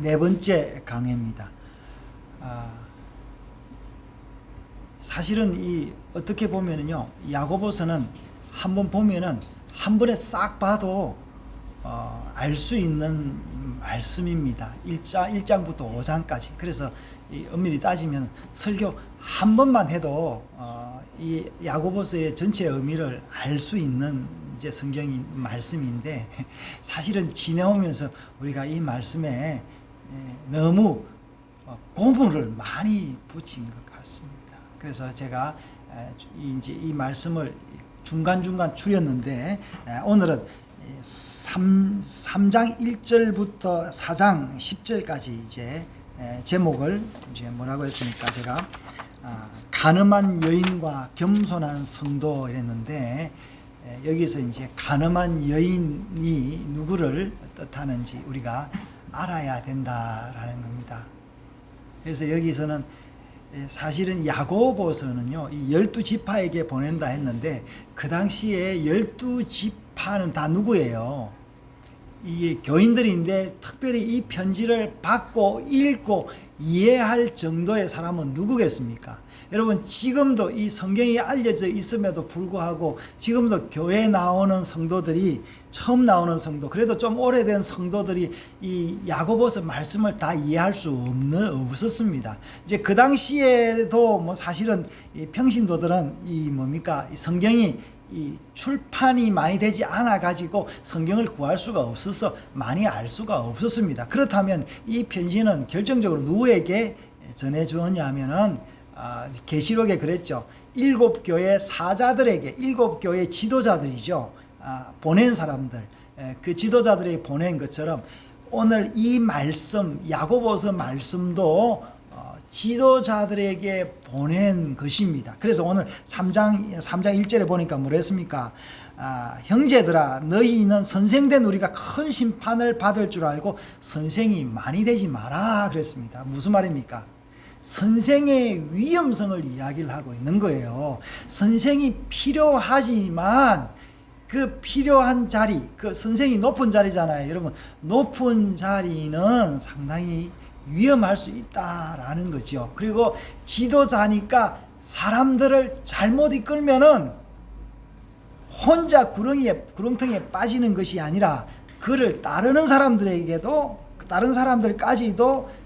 네 번째 강해입니다. 사실은 어떻게 보면은요, 야고보서는 한번 보면은 한 번에 싹 봐도 알 수 있는 말씀입니다. 1장부터 5장까지. 그래서 엄밀히 따지면 설교 한 번만 해도 이 야고보서의 전체 의미를 알 수 있는 이제 성경 말씀인데, 사실은 지내오면서 우리가 이 말씀에 너무 고무를 많이 붙인 것 같습니다. 그래서 제가 이제 이 말씀을 중간중간 줄였는데, 오늘은 3장 1절부터 4장 10절까지 이제 제목을 이제 뭐라고 했습니까? 제가 가늠한 여인과 겸손한 성도 이랬는데, 여기서 이제 가늠한 여인이 누구를 뜻하는지 우리가 알아야 된다라는 겁니다. 그래서 여기서는 사실은 야고보서는요, 이 12지파에게 보낸다 했는데, 그 당시에 12지파는 다 누구예요? 이게 교인들인데, 특별히 이 편지를 받고 읽고 이해할 정도의 사람은 누구겠습니까? 여러분, 지금도 이 성경이 알려져 있음에도 불구하고 지금도 교회에 나오는 성도들이, 처음 나오는 성도, 그래도 좀 오래된 성도들이 이 야고보서 말씀을 다 이해할 수 없었습니다. 이제 그 당시에도 뭐 사실은 이 평신도들은 이 성경이 이 출판이 많이 되지 않아 가지고 성경을 구할 수가 없어서 많이 알 수가 없었습니다. 그렇다면 이 편지는 결정적으로 누구에게 전해 주었냐 하면은, 계시록에 그랬죠. 7교회 사자들에게, 7교회 지도자들이죠. 보낸 사람들, 그 지도자들에게 보낸 것처럼 오늘 이 말씀, 야고보서 말씀도 지도자들에게 보낸 것입니다. 그래서 오늘 3장 1절에 보니까 뭐라 했습니까? 형제들아, 너희는 선생된 우리가 큰 심판을 받을 줄 알고 선생이 많이 되지 마라 그랬습니다. 무슨 말입니까? 선생의 위험성을 이야기를 하고 있는 거예요. 선생이 필요하지만 그 필요한 자리, 그 선생이 높은 자리잖아요. 여러분, 높은 자리는 상당히 위험할 수 있다라는 거죠. 그리고 지도자니까 사람들을 잘못 이끌면은 혼자 구렁텅이에 빠지는 것이 아니라 그를 따르는 사람들에게도, 다른 사람들까지도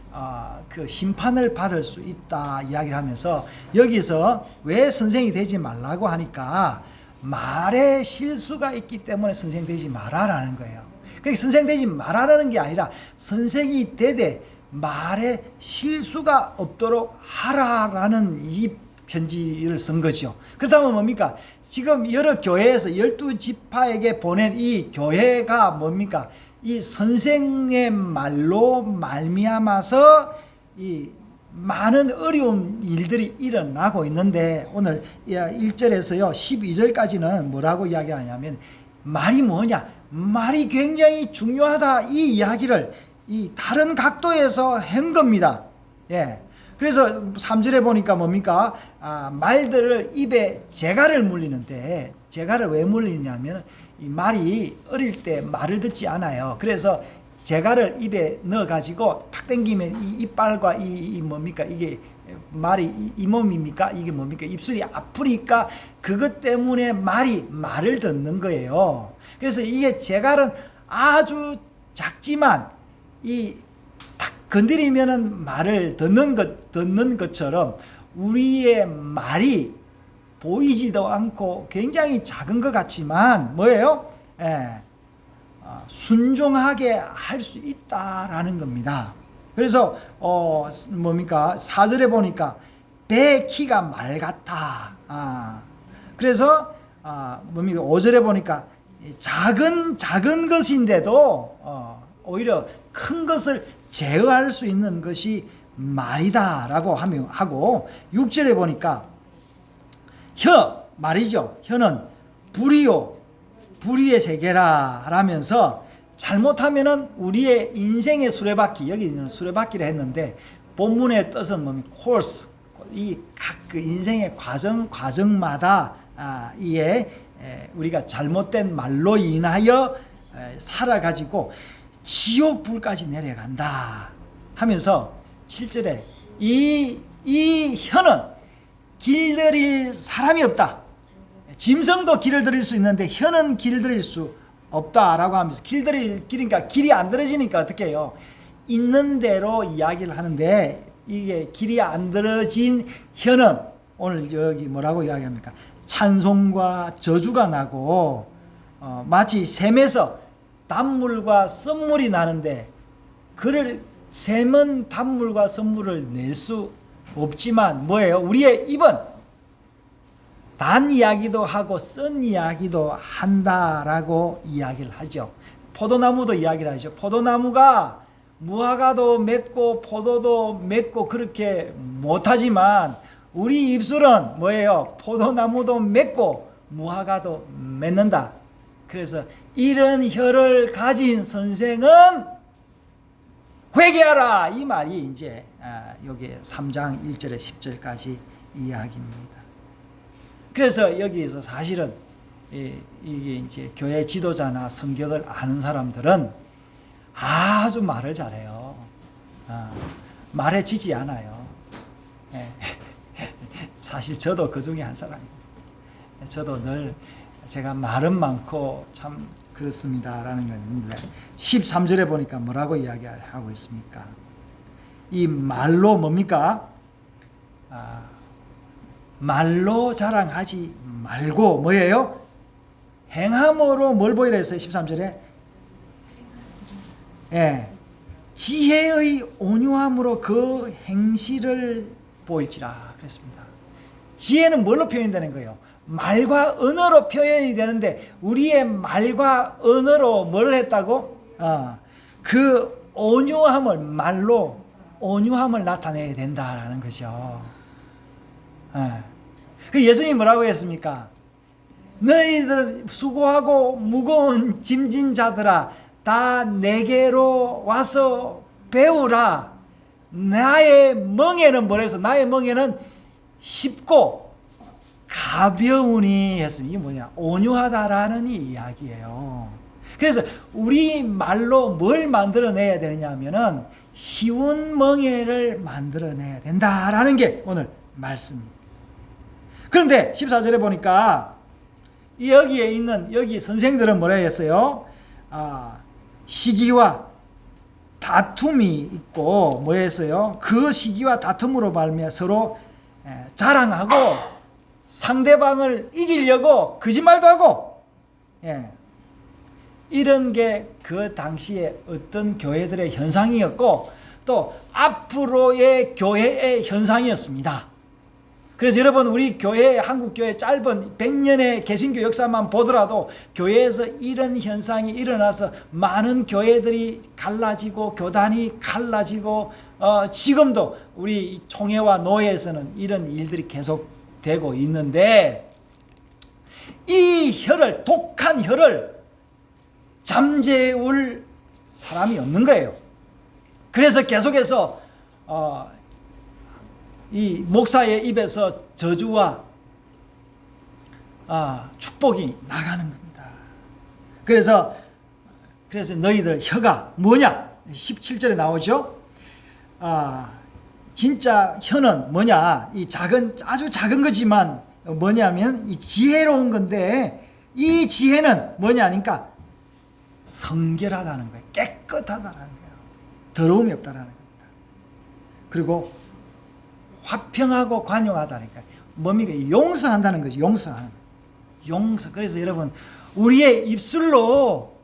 그 심판을 받을 수 있다 이야기를 하면서, 여기서 왜 선생이 되지 말라고 하니까 말에 실수가 있기 때문에 선생 되지 마라라는 거예요. 그러니까 선생 되지 마라라는 게 아니라 선생이 되되 말에 실수가 없도록 하라라는 이 편지를 쓴 거죠. 그렇다면 뭡니까? 지금 여러 교회에서 12지파에게 보낸 이 교회가 뭡니까? 이 선생의 말로 말미암아서 이 많은 어려운 일들이 일어나고 있는데, 오늘 1절에서요 12절까지는 뭐라고 이야기하냐면, 말이 뭐냐? 말이 굉장히 중요하다, 이 이야기를 이 다른 각도에서 한 겁니다. 예. 그래서 3절에 보니까 뭡니까? 말들을 입에 재갈을 물리는데, 재갈을 왜 물리냐면 이 말이 어릴 때 말을 듣지 않아요. 그래서 재갈을 입에 넣어 가지고 탁 당기면 이 이빨과 이 뭡니까? 이게 말이 이 몸입니까? 이게 뭡니까? 입술이 아프니까 그것 때문에 말을 듣는 거예요. 그래서 이게 재갈은 아주 작지만 이 탁 건드리면은 말을 듣는 것처럼 우리의 말이 보이지도 않고 굉장히 작은 것 같지만 뭐예요? 순종하게 할 수 있다라는 겁니다. 그래서 뭡니까? 4절에 보니까 배의 키가 말 같아. 그래서 뭡니까? 5절에 보니까 작은 것인데도 오히려 큰 것을 제어할 수 있는 것이 말이다라고 하고, 6절에 보니까 말이죠. 혀는 불의의 세계라 라면서, 잘못하면은 우리의 인생의 수레바퀴, 여기는 수레바퀴를 했는데 본문의 뜻은 뭡니까? 코스, 이 각 그 인생의 과정마다 우리가 잘못된 말로 인하여 살아가지고 지옥 불까지 내려간다 하면서 7절에 이 혀는 길들일 사람이 없다. 짐승도 길을 들일 수 있는데 혀는 길 들일 수 없다라고 하면서 그러니까 길이 안 들어지니까 어떻게 해요? 있는 대로 이야기를 하는데 이게 길이 안 들어진 혀는 오늘 여기 뭐라고 이야기합니까? 찬송과 저주가 나고 마치 샘에서 단물과 썬물이 나는데 그를 샘은 단물과 썬물을 낼 수 없지만 뭐예요? 우리의 입은 단 이야기도 하고 쓴 이야기도 한다라고 이야기를 하죠. 포도나무도 이야기를 하죠. 포도나무가 무화과도 맺고 포도도 맺고 그렇게 못하지만 우리 입술은 뭐예요? 포도나무도 맺고 무화과도 맺는다. 그래서 이런 혀를 가진 선생은 회개하라 이 말이 이제 여기 3장 1절에 10절까지 이야기입니다. 그래서 여기에서 사실은 이게 이제 교회 지도자나 성격을 아는 사람들은 아주 말을 잘해요. 말에 지지 않아요. 사실 저도 그 중에 한 사람입니다. 저도 늘 제가 말은 많고 참 그렇습니다라는 건 있는데 13절에 보니까 뭐라고 이야기하고 있습니까? 이 말로 뭡니까? 말로 자랑하지 말고 뭐예요? 행함으로 뭘 보이라 했어요? 13절에 지혜의 온유함으로 그 행실을 보일지라 그랬습니다. 지혜는 뭘로 표현되는 거예요? 말과 언어로 표현이 되는데 우리의 말과 언어로 뭘 했다고? 그 온유함을 말로 온유함을 나타내야 된다라는 것이죠. 그 예수님이 뭐라고 했습니까? 너희들 수고하고 무거운 짐진 자들아 다 내게로 와서 배우라. 나의 멍에는 뭐래서 나의 멍에는 쉽고 가벼우니 했습니다. 이게 뭐냐? 온유하다라는 이야기예요. 그래서 우리 말로 뭘 만들어내야 되느냐 하면은 쉬운 멍에를 만들어내야 된다라는 게 오늘 말씀입니다. 그런데 14절에 보니까 여기에 있는 여기 선생들은 뭐라 했어요? 시기와 다툼이 있고 뭐라 했어요? 그 시기와 다툼으로 말미암아 서로 자랑하고 상대방을 이기려고 거짓말도 하고 이런 게 그 당시에 어떤 교회들의 현상이었고 또 앞으로의 교회의 현상이었습니다. 그래서 여러분 우리 교회 한국교회 짧은 100년의 개신교 역사만 보더라도 교회에서 이런 현상이 일어나서 많은 교회들이 갈라지고 교단이 갈라지고 지금도 우리 총회와 노회에서는 이런 일들이 계속되고 있는데 이 혀를 독한 혀를 잠재울 사람이 없는 거예요. 그래서 계속해서 이 목사의 입에서 저주와 축복이 나가는 겁니다. 그래서 너희들 혀가 뭐냐? 17절에 나오죠. 진짜 혀는 뭐냐? 이 아주 작은 거지만 뭐냐면 이 지혜로운 건데 이 지혜는 뭐냐니까 성결하다는 거예요. 깨끗하다는 거예요. 더러움이 없다라는 겁니다. 그리고 화평하고 관용하다니까 뭡니까? 용서한다는 거죠. 용서하는 용서. 그래서 여러분 우리의 입술로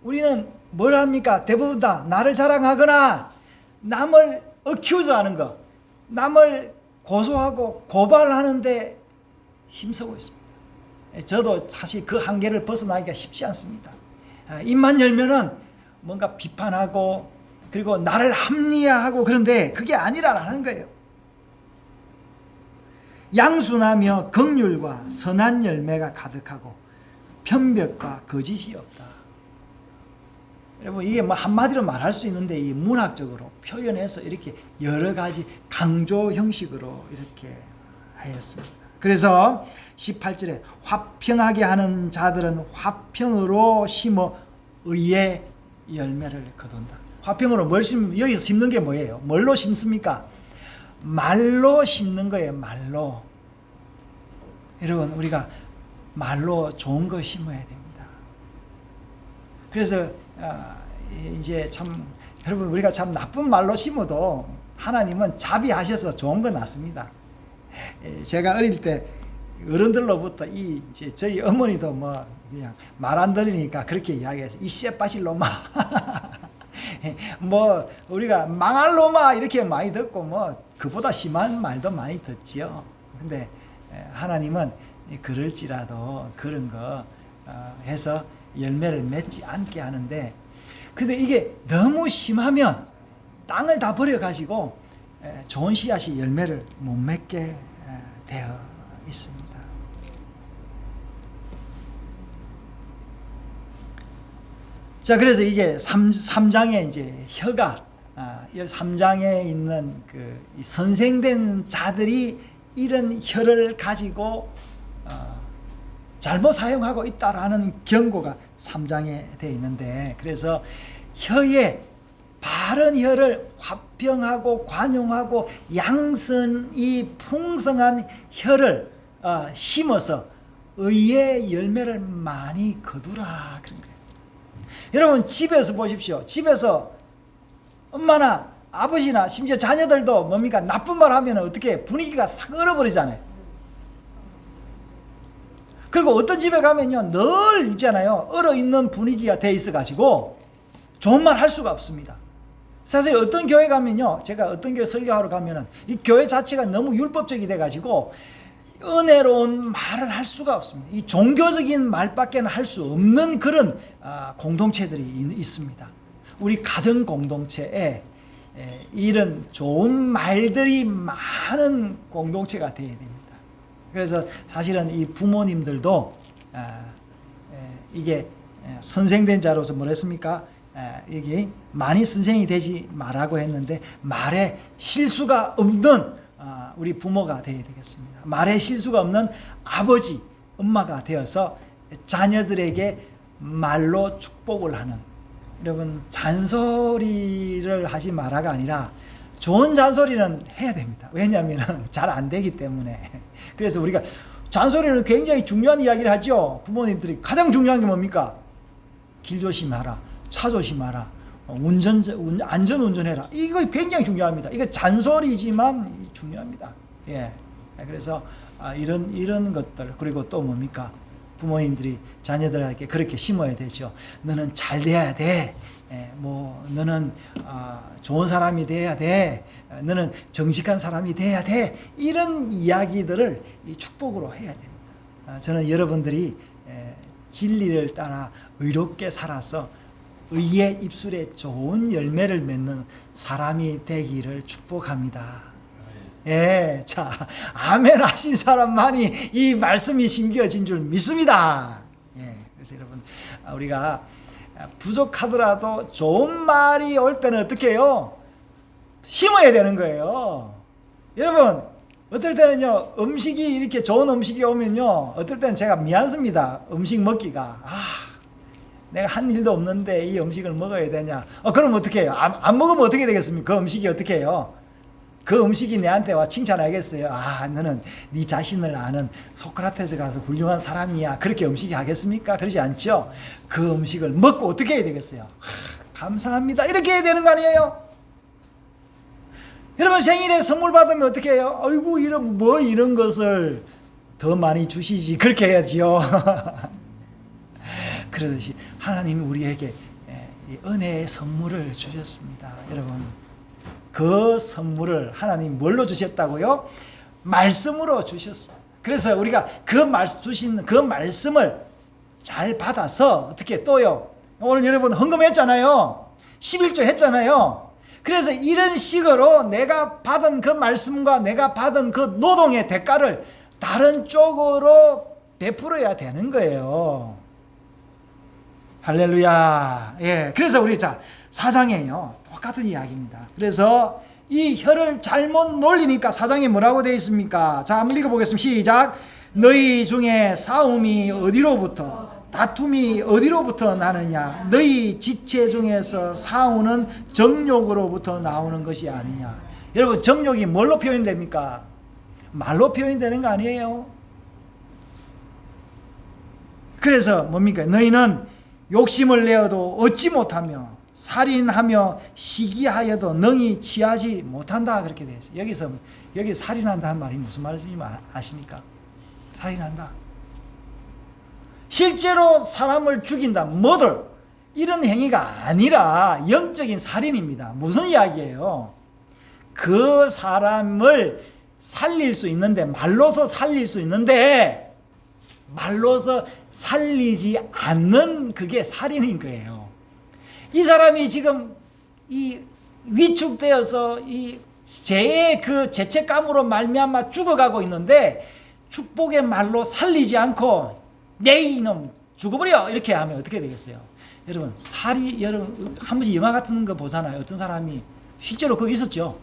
우리는 뭘 합니까? 대부분 다 나를 자랑하거나 남을 어큐즈하는 거, 남을 고소하고 고발하는데 힘쓰고 있습니다. 저도 사실 그 한계를 벗어나기가 쉽지 않습니다. 입만 열면은 뭔가 비판하고 그리고 나를 합리화하고 그런데 그게 아니라는 거예요. 양순하며 긍휼과 선한 열매가 가득하고 편벽과 거짓이 없다. 여러분 이게 뭐 한마디로 말할 수 있는데 이 문학적으로 표현해서 이렇게 여러 가지 강조 형식으로 이렇게 하였습니다. 그래서 18절에 화평하게 하는 자들은 화평으로 심어 의에 열매를 거둔다. 화평으로 뭘 여기서 심는 게 뭐예요? 뭘로 심습니까? 말로 심는 거예요. 말로. 여러분, 우리가 말로 좋은 거 심어야 됩니다. 그래서 이제 참 여러분, 우리가 참 나쁜 말로 심어도 하나님은 자비하셔서 좋은 거 낳습니다. 제가 어릴 때 어른들로부터 이제 저희 어머니도 뭐 그냥 말 안 들으니까 그렇게 이야기해서 이 쎄빠질 놈아 뭐 우리가 망할 놈아 이렇게 많이 듣고 뭐 그보다 심한 말도 많이 듣지요. 근데 하나님은 그럴지라도 그런 거 해서 열매를 맺지 않게 하는데, 근데 이게 너무 심하면 땅을 다 버려가지고 좋은 씨앗이 열매를 못 맺게 되어 있습니다. 자, 그래서 이게 3장에 이제 혀가, 3장에 있는 그 선생된 자들이 이런 혀를 가지고 잘못 사용하고 있다라는 경고가 3장에 되어 있는데, 그래서 혀에 바른 혀를 화평하고 관용하고 양선이 풍성한 혀를 심어서 의의 열매를 많이 거두라 그런 거예요. 여러분, 집에서 보십시오. 집에서 엄마나 아버지나 심지어 자녀들도 뭡니까? 나쁜 말 하면 어떻게 분위기가 싹 얼어버리잖아요. 그리고 어떤 집에 가면요, 늘 있잖아요, 얼어있는 분위기가 돼 있어가지고 좋은 말 할 수가 없습니다. 사실 어떤 교회 가면요, 제가 어떤 교회 설교하러 가면은 이 교회 자체가 너무 율법적이 돼가지고 은혜로운 말을 할 수가 없습니다. 이 종교적인 말밖에는 할 수 없는 그런 공동체들이 있습니다. 우리 가정 공동체에 이런 좋은 말들이 많은 공동체가 되어야 됩니다. 그래서 사실은 이 부모님들도 이게 선생된 자로서 뭐랬습니까? 여기 많이 선생이 되지 말라고 했는데 말에 실수가 없는 우리 부모가 되어야 되겠습니다. 말에 실수가 없는 아버지, 엄마가 되어서 자녀들에게 말로 축복을 하는, 여러분, 잔소리를 하지 마라가 아니라 좋은 잔소리는 해야 됩니다. 왜냐하면 잘 안 되기 때문에. 그래서 우리가 잔소리는 굉장히 중요한 이야기를 하죠. 부모님들이 가장 중요한 게 뭡니까? 길 조심하라, 차 조심하라, 안전 운전해라. 이거 굉장히 중요합니다. 이거 잔소리지만 중요합니다. 예. 그래서 이런 것들, 그리고 또 뭡니까? 부모님들이 자녀들에게 그렇게 심어야 되죠. 너는 잘 돼야 돼. 뭐 너는 좋은 사람이 돼야 돼. 너는 정직한 사람이 돼야 돼. 이런 이야기들을 축복으로 해야 됩니다. 저는 여러분들이 진리를 따라 의롭게 살아서 의의 입술에 좋은 열매를 맺는 사람이 되기를 축복합니다. 예, 자, 아멘 하신 사람만이 이 말씀이 심겨진 줄 믿습니다. 예, 그래서 여러분, 우리가 부족하더라도 좋은 말이 올 때는 어떻게 해요? 심어야 되는 거예요. 여러분, 어떨 때는요, 음식이 이렇게 좋은 음식이 오면요, 어떨 때는 제가 미안습니다. 음식 먹기가. 내가 한 일도 없는데 이 음식을 먹어야 되냐? 그럼 어떻게 해요? 안 먹으면 어떻게 되겠습니까? 그 음식이 어떻게 해요? 그 음식이 내한테 와 칭찬하겠어요? 너는 네 자신을 아는 소크라테스 가서 훌륭한 사람이야. 그렇게 음식이 하겠습니까? 그러지 않죠? 그 음식을 먹고 어떻게 해야 되겠어요? 감사합니다. 이렇게 해야 되는 거 아니에요? 여러분, 생일에 선물 받으면 어떻게 해요? 아이고, 이런 것을 더 많이 주시지. 그렇게 해야지요. 그러듯이 하나님이 우리에게 은혜의 선물을 주셨습니다. 여러분, 그 선물을 하나님 뭘로 주셨다고요? 말씀으로 주셨습니다. 그래서 우리가 주신 그 말씀을 잘 받아서 어떻게 또요? 오늘 여러분 헌금했잖아요. 11조 했잖아요. 그래서 이런 식으로 내가 받은 그 말씀과 내가 받은 그 노동의 대가를 다른 쪽으로 베풀어야 되는 거예요. 할렐루야. 예. 그래서 우리 4장에요. 똑같은 이야기입니다. 그래서 이 혀를 잘못 놀리니까 4장에 뭐라고 되어 있습니까? 자, 한번 읽어보겠습니다. 시작. 너희 중에 싸움이 어디로부터 다툼이 어디로부터 나느냐? 너희 지체 중에서 싸우는 정욕으로부터 나오는 것이 아니냐? 여러분, 정욕이 뭘로 표현됩니까? 말로 표현되는 거 아니에요? 그래서 뭡니까? 너희는 욕심을 내어도 얻지 못하며 살인하며 시기하여도 능히 취하지 못한다, 그렇게 되어 있어요. 여기 살인한다는 말이 무슨 말인지 아십니까? 살인한다. 실제로 사람을 죽인다, murder, 이런 행위가 아니라 영적인 살인입니다. 무슨 이야기예요? 그 사람을 살릴 수 있는데, 말로서 살릴 수 있는데 말로서 살리지 않는 그게 살인인 거예요. 이 사람이 지금 이 위축되어서 이 죄의 그 죄책감으로 말미암아 죽어가고 있는데 축복의 말로 살리지 않고 내 이놈 죽어버려 이렇게 하면 어떻게 되겠어요? 여러분, 여러분 한 번씩 영화 같은 거 보잖아요. 어떤 사람이 실제로 그거 있었죠.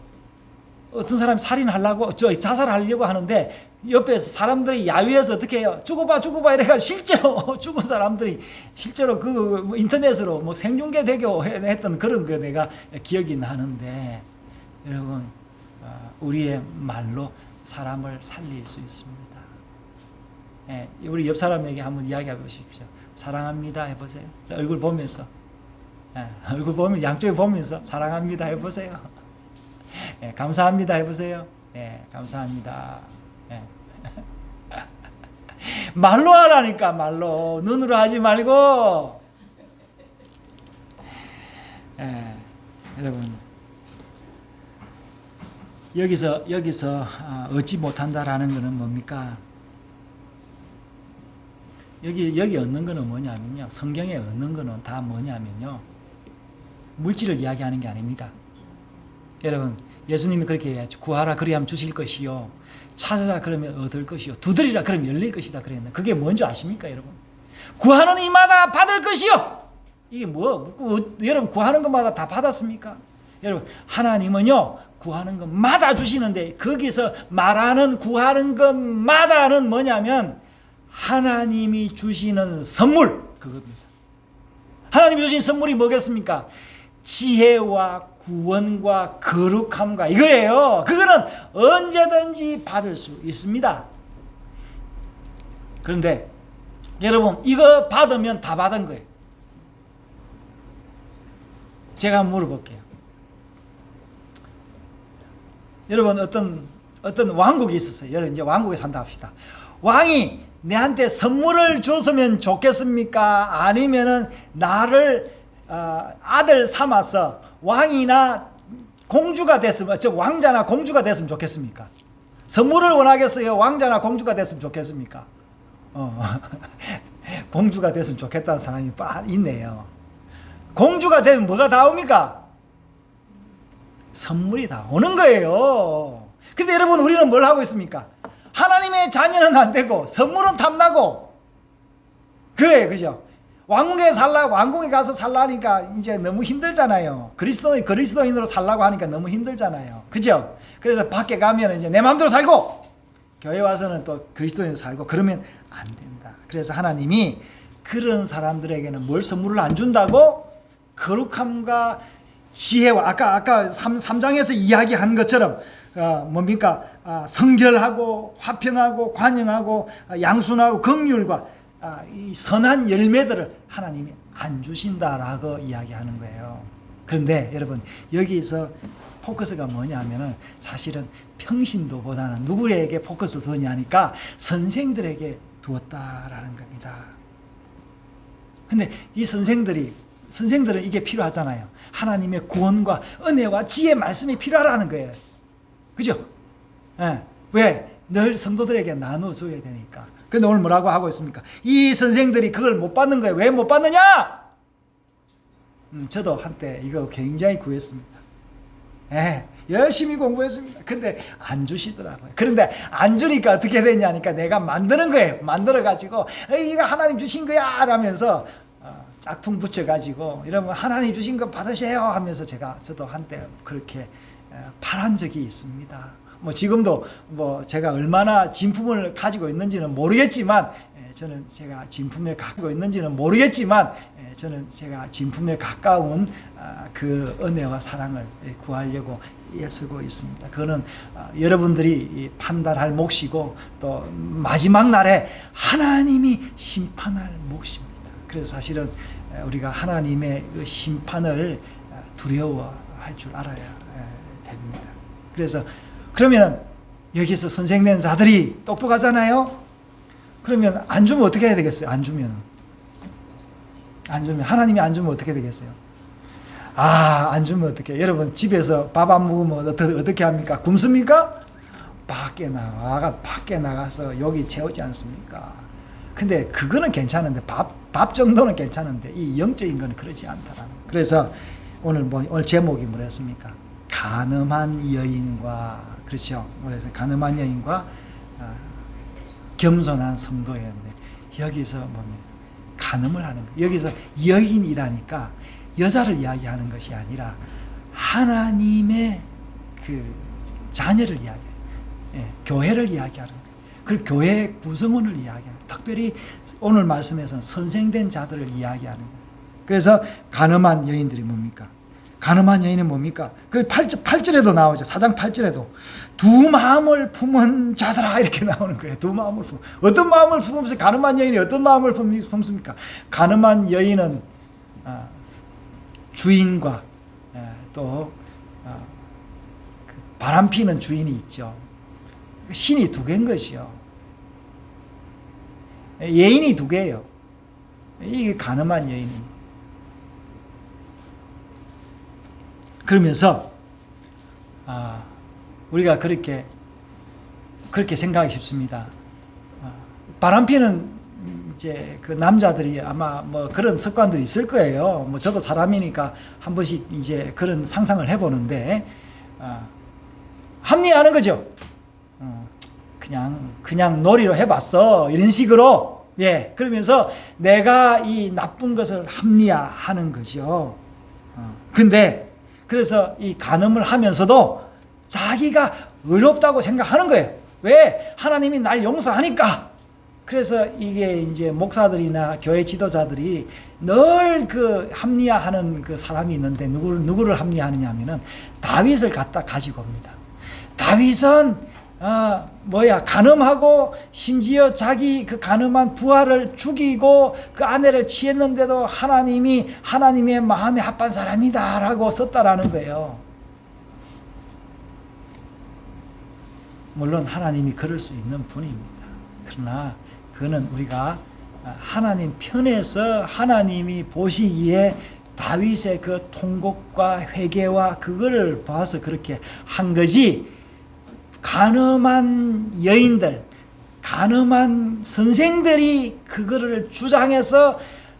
어떤 사람이 살인하려고 자살하려고 하는데 옆에서 사람들이 야유해서 어떻게 해요? 죽어봐 이래가 실제로 죽은 사람들이 실제로 그 인터넷으로 뭐 생중계 되고 했던 그런 거 내가 기억이 나는데, 여러분, 우리의 말로 사람을 살릴 수 있습니다. 예, 우리 옆 사람에게 한번 이야기해 보십시오. 사랑합니다 해보세요. 얼굴 보면서, 얼굴 보면 양쪽에 보면서 사랑합니다 해보세요. 예, 감사합니다 해보세요. 예, 감사합니다. 예. 말로 하라니까, 말로. 눈으로 하지 말고. 예, 여러분, 여기서 얻지 못한다라는 것은 뭡니까? 여기 얻는 거는 뭐냐면요, 성경에 얻는 거는 다 뭐냐면요, 물질을 이야기하는 게 아닙니다. 여러분, 예수님이 그렇게 해야죠. 구하라 그리하면 주실 것이요, 찾으라 그러면 얻을 것이요, 두드리라 그러면 열릴 것이다 그랬는데, 그게 뭔지 아십니까, 여러분? 구하는 이마다 받을 것이요. 이게 여러분, 구하는 것마다 다 받았습니까? 여러분, 하나님은요 구하는 것마다 주시는데, 거기서 말하는 구하는 것마다는 뭐냐면 하나님이 주시는 선물, 그겁니다. 하나님이 주신 선물이 뭐겠습니까? 지혜와 구원과 거룩함과 이거예요. 그거는 언제든지 받을 수 있습니다. 그런데 여러분, 이거 받으면 다 받은 거예요. 제가 한번 물어볼게요. 여러분, 어떤 왕국이 있었어요. 여러분, 이제 왕국에 산다 합시다. 왕이 내한테 선물을 줬으면 좋겠습니까? 아니면은 나를 아들 삼아서 왕이나 공주가 됐으면, 왕자나 공주가 됐으면 좋겠습니까? 선물을 원하겠어요? 왕자나 공주가 됐으면 좋겠습니까? 공주가 됐으면 좋겠다는 사람이 있네요. 공주가 되면 뭐가 다 옵니까? 선물이 다 오는 거예요. 근데 여러분, 우리는 뭘 하고 있습니까? 하나님의 자녀는 안 되고 선물은 탐나고, 그래요, 그죠? 왕궁에 가서 살라니까 이제 너무 힘들잖아요. 그리스도인으로 살라고 하니까 너무 힘들잖아요. 그죠? 그래서 밖에 가면 이제 내 마음대로 살고, 교회 와서는 또 그리스도인으로 살고, 그러면 안 된다. 그래서 하나님이 그런 사람들에게는 뭘 선물을 안 준다고? 거룩함과 지혜와, 아까 3장에서 이야기한 것처럼 뭡니까? 성결하고 화평하고 관영하고 양순하고 긍휼과 이 선한 열매들을 하나님이 안 주신다라고 이야기하는 거예요. 그런데 여러분, 여기서 포커스가 뭐냐면은 사실은 평신도보다는 누구에게 포커스를 두냐니까 선생들에게 두었다라는 겁니다. 근데 이 선생들은 이게 필요하잖아요. 하나님의 구원과 은혜와 지혜 말씀이 필요하다는 거예요. 그죠? 예. 왜? 늘 성도들에게 나눠줘야 되니까. 그런데 오늘 뭐라고 하고 있습니까? 이 선생들이 그걸 못 받는 거예요. 왜 못 받느냐? 저도 한때 이거 굉장히 구했습니다. 예. 열심히 공부했습니다. 근데 안 주시더라고요. 그런데 안 주니까 어떻게 되냐니까 내가 만드는 거예요. 만들어가지고 이거 하나님 주신 거야 라면서 짝퉁 붙여가지고, 이러면 하나님 주신 거 받으세요 하면서 저도 한때 그렇게 팔한 적이 있습니다. 뭐 지금도 뭐 제가 얼마나 진품을 가지고 있는지는 모르겠지만 저는 제가 진품에 가까워 있는지는 모르겠지만 저는 제가 진품에 가까운 그 은혜와 사랑을 구하려고 애쓰고 있습니다. 그거는 여러분들이 판단할 몫이고 또 마지막 날에 하나님이 심판할 몫입니다. 그래서 사실은 우리가 하나님의 그 심판을 두려워할 줄 알아야 됩니다. 그래서 그러면 여기서 선생된 자들이 똑똑하잖아요. 그러면 안 주면 어떻게 해야 되겠어요? 안 주면 하나님이 안 주면 어떻게 되겠어요? 안 주면 어떻게? 여러분 집에서 밥 안 먹으면 어떻게 합니까? 굶습니까? 밖에 나가서 여기 채우지 않습니까? 근데 그거는 괜찮은데 밥 정도는 괜찮은데 이 영적인 건 그렇지 않다라는. 그래서 오늘 제목이 뭐였습니까? 간음한 여인과, 그렇죠? 그래서 간음한 여인과 겸손한 성도였는데 여기서 뭡니까? 간음을 하는 거. 여기서 여인이라니까 여자를 이야기하는 것이 아니라 하나님의 그 자녀를 이야기해요. 교회를 이야기하는 거예요. 그리고 교회 구성원을 이야기하는 거예요. 특별히 오늘 말씀에서는 선생된 자들을 이야기하는 거예요. 그래서 간음한 여인들이 뭡니까? 간음한 여인은 뭡니까? 그 8절에도 나오죠. 4장 8절에도 두 마음을 품은 자들아 이렇게 나오는 거예요. 두 마음을 품은. 어떤 마음을 품으면서 간음한 여인이 어떤 마음을 품습니까? 간음한 여인은 주인과 또 바람피는 주인이 있죠. 신이 두 개인 것이요. 예인이 두 개예요. 이게 간음한 여인이. 그러면서 우리가 그렇게 생각하기 쉽습니다. 바람피는 이제 그 남자들이 아마 뭐 그런 습관들이 있을 거예요. 뭐 저도 사람이니까 한 번씩 이제 그런 상상을 해보는데 합리화하는 거죠. 그냥 놀이로 해봤어 이런 식으로. 그러면서 내가 이 나쁜 것을 합리화하는 거죠. 근데 그래서 이 간음을 하면서도 자기가 의롭다고 생각하는 거예요. 왜? 하나님이 날 용서하니까. 그래서 이게 이제 목사들이나 교회 지도자들이 늘 그 합리화하는 그 사람이 있는데 누구를 합리화하느냐 하면은 다윗을 갖다 가지고 옵니다. 다윗은 간음하고 심지어 자기 그 간음한 부하를 죽이고 그 아내를 취했는데도 하나님이 하나님의 마음에 합한 사람이다라고 썼다라는 거예요. 물론 하나님이 그럴 수 있는 분입니다. 그러나 그거는 우리가 하나님 편에서 하나님이 보시기에 다윗의 그 통곡과 회개와 그거를 봐서 그렇게 한 거지, 간음한 여인들, 간음한 선생들이 그거를 주장해서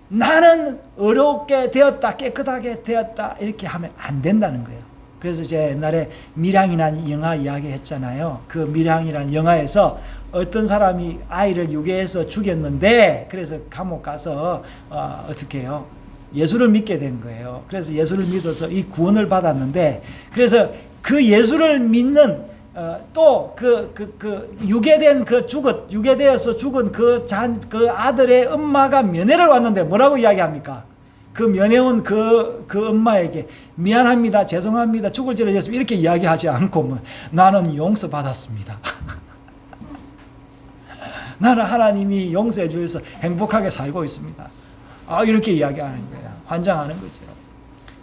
나는 어렵게 되었다, 깨끗하게 되었다 이렇게 하면 안 된다는 거예요. 그래서 제가 옛날에 밀양이라는 영화 이야기 했잖아요. 그 밀양이라는 영화에서 어떤 사람이 아이를 유괴해서 죽였는데, 그래서 감옥 가서 어떻게 해요? 예수를 믿게 된 거예요. 그래서 예수를 믿어서 이 구원을 받았는데, 그래서 그 예수를 믿는 또 유괴된 유괴되어서 죽은 그 아들의 엄마가 면회를 왔는데 뭐라고 이야기합니까? 그 면회온 그 엄마에게 미안합니다, 죄송합니다, 죽을 죄를 졌습니다 이렇게 이야기하지 않고 나는 용서받았습니다. 나는 하나님이 용서해 주셔서 행복하게 살고 있습니다. 이렇게 이야기하는 거예요. 환장하는 거죠.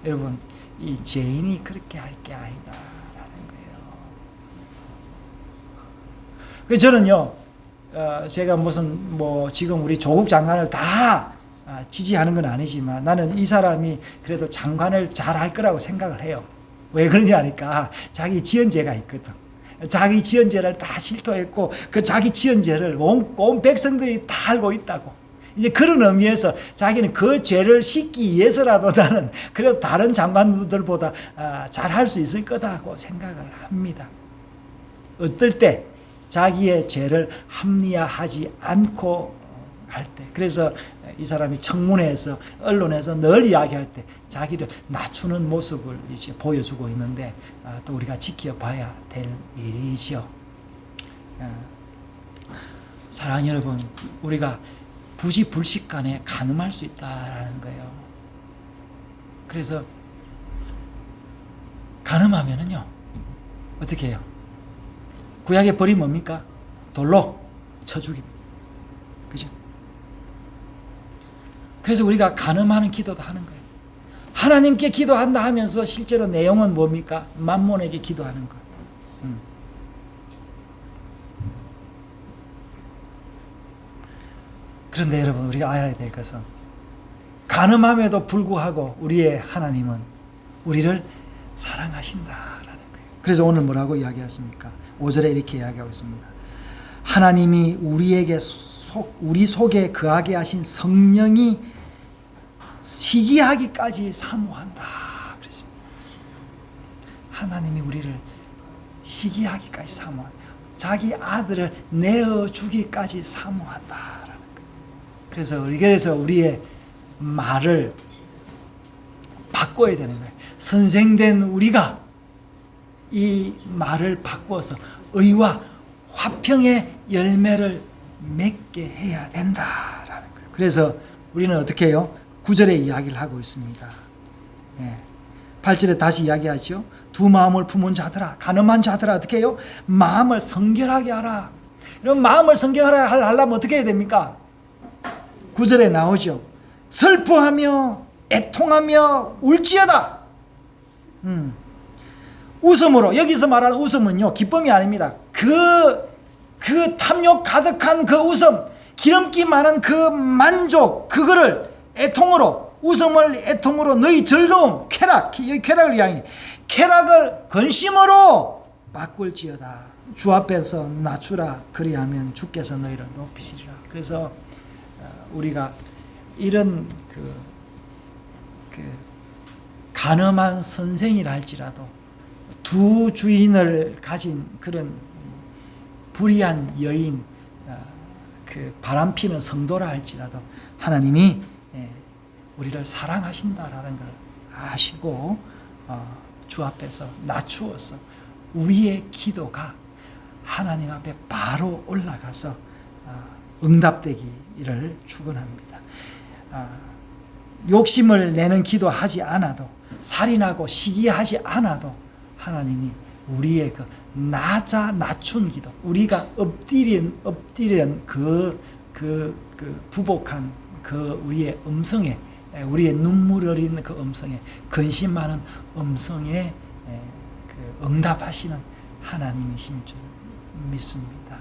여러분, 이 죄인이 그렇게 할 게 아니다라는 거예요. 저는요, 제가 지금 우리 조국 장관을 다 지지하는 건 아니지만 나는 이 사람이 그래도 장관을 잘 할 거라고 생각을 해요. 왜 그러냐 하니까 자기 지은 죄가 있거든. 자기 지은 죄를 다 실토했고 그 자기 지은 죄를 온 백성들이 다 알고 있다고. 이제 그런 의미에서 자기는 그 죄를 씻기 위해서라도 나는 그래도 다른 장관들보다 잘할 수 있을 거다고 생각을 합니다. 어떨 때 자기의 죄를 합리화하지 않고 할 때. 그래서 이 사람이 청문회에서 언론에서 늘 이야기할 때 자기를 낮추는 모습을 이제 보여주고 있는데 또 우리가 지켜봐야 될 일이죠. 사랑하는 여러분, 우리가 부지불식간에 간음할 수 있다라는 거예요. 그래서 간음하면은요 어떻게 해요? 구약의 벌이 뭡니까? 돌로 쳐 죽입니다. 그죠? 그래서 우리가 간음하는 기도도 하는 거예요. 하나님께 기도한다 하면서 실제로 내용은 뭡니까? 만몬에게 기도하는 거예요. 그런데 여러분, 우리가 알아야 될 것은 간음함에도 불구하고 우리의 하나님은 우리를 사랑하신다라는 거예요. 그래서 오늘 뭐라고 이야기했습니까? 5절에 이렇게 이야기하고 있습니다. 하나님이 우리 속에 거하게 하신 성령이 시기하기까지 사모한다 그랬습니다. 하나님이 우리를 시기하기까지 사모한다. 자기 아들을 내어주기까지 사모한다라는 거예요. 그래서 우리의 말을 바꿔야 되는 거예요. 선생된 우리가 이 말을 바꾸어서 의와 화평의 열매를 맺게 해야 된다라는 거예요. 그래서 우리는 어떻게 해요? 9절에 이야기를 하고 있습니다. 8절에 다시 이야기하죠. 두 마음을 품은 자들아, 간음한 자들아, 어떻게 해요? 마음을 성결하게 하라. 그럼 마음을 성결하게 하려면 어떻게 해야 됩니까? 9절에 나오죠. 슬퍼하며 애통하며 울지어다. 웃음으로, 여기서 말하는 웃음은요 기쁨이 아닙니다. 그 탐욕 가득한 그 웃음, 기름기 많은 그 만족, 그거를 애통으로, 웃음을 애통으로 너희 즐거움, 쾌락을 이야기, 쾌락을 근심으로 바꿀지어다. 주 앞에서 낮추라. 그리하면 주께서 너희를 높이시리라. 그래서 우리가 이런 간음한 선생이라 할지라도 두 주인을 가진 그런 불의한 여인, 그 바람피는 성도라 할지라도 하나님이 우리를 사랑하신다라는 걸 아시고 주 앞에서 낮추어서 우리의 기도가 하나님 앞에 바로 올라가서 응답되기를 축원합니다. 욕심을 내는 기도하지 않아도, 살인하고 시기하지 않아도 하나님이 우리의 그 낮춘 기도, 우리가 엎드린 그 부복한 그 우리의 음성에, 우리의 눈물 어린 그 음성에, 근심 많은 음성에 그 응답하시는 하나님이신 줄 믿습니다.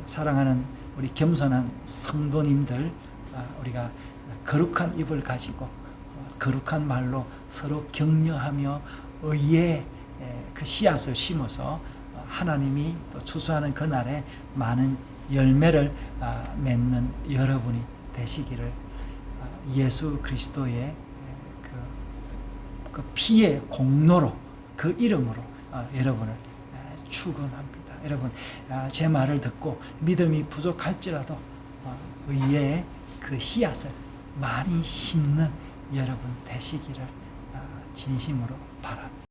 사랑하는 우리 겸손한 성도님들, 우리가 거룩한 입을 가지고 거룩한 말로 서로 격려하며 의의 그 씨앗을 심어서 하나님이 또 추수하는 그날에 많은 열매를 맺는 여러분이 되시기를 예수 그리스도의 그 피의 공로로, 그 이름으로 여러분을 축원합니다. 여러분, 제 말을 듣고 믿음이 부족할지라도 의의 그 씨앗을 많이 심는 여러분 되시기를 진심으로 바랍니다.